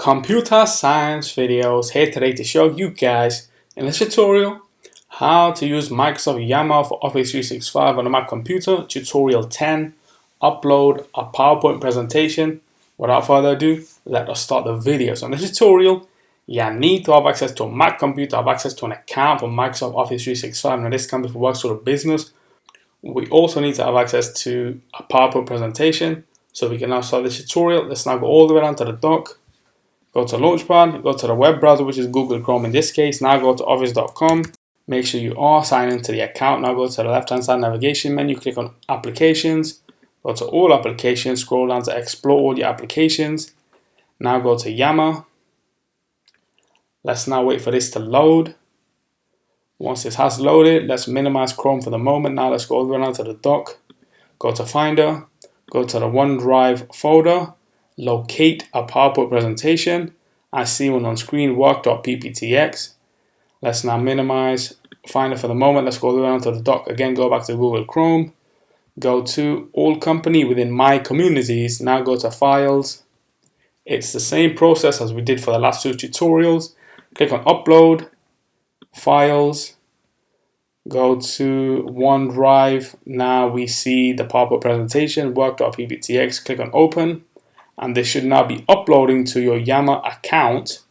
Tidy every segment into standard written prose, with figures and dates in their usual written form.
Computer Science Videos here today to show you guys in this tutorial how to use Microsoft Yammer for Office 365 on a Mac computer. Tutorial 10, upload a PowerPoint presentation. Without further ado, let us start the video. So in this tutorial, you need to have access to a Mac computer, have access to an account for Microsoft Office 365. Now this can be for work sort of business. We also need to have access to a PowerPoint presentation. So we can now start this tutorial. Let's now go all the way down to the dock. Go to Launchpad, go to the web browser, which is Google Chrome in this case. Now go to office.com. Make sure you are signed into the account. Now go to the left-hand side navigation menu, click on Applications. Go to All Applications, scroll down to Explore all your applications. Now go to Yammer. Let's now wait for this to load. Once this has loaded, let's minimize Chrome for the moment. Now let's go all the way down to the dock. Go to Finder. Go to the OneDrive folder. Locate a PowerPoint presentation. I see one on screen, work.pptx. Let's now minimize Finder for the moment. Let's go down to the dock again, go back to Google Chrome. Go to All Company within My Communities. Now go to Files. It's the same process as we did for the last two tutorials. Click on Upload, Files. Go to OneDrive. Now we see the PowerPoint presentation, work.pptx. Click on Open. And this should now be uploading to your Yammer account.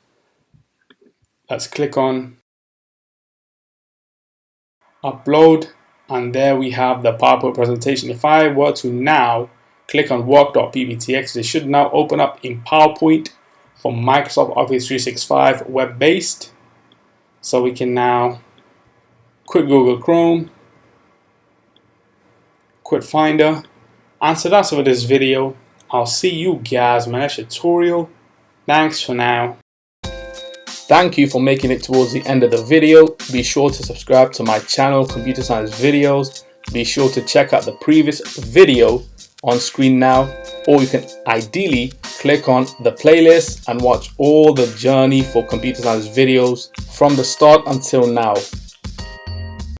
Let's click on Upload, and there we have the PowerPoint presentation. If I were to now click on work.pptx, this should now open up in PowerPoint for Microsoft Office 365 web-based. So we can now quit Google Chrome, quit Finder, and so that's it for this video. I'll see you guys in my next tutorial. Thanks for now. Thank you for making it towards the end of the video. Be sure to subscribe to my channel, Computer Science Videos. Be sure to check out the previous video on screen now, or you can ideally click on the playlist and watch all the journey for Computer Science Videos from the start until now.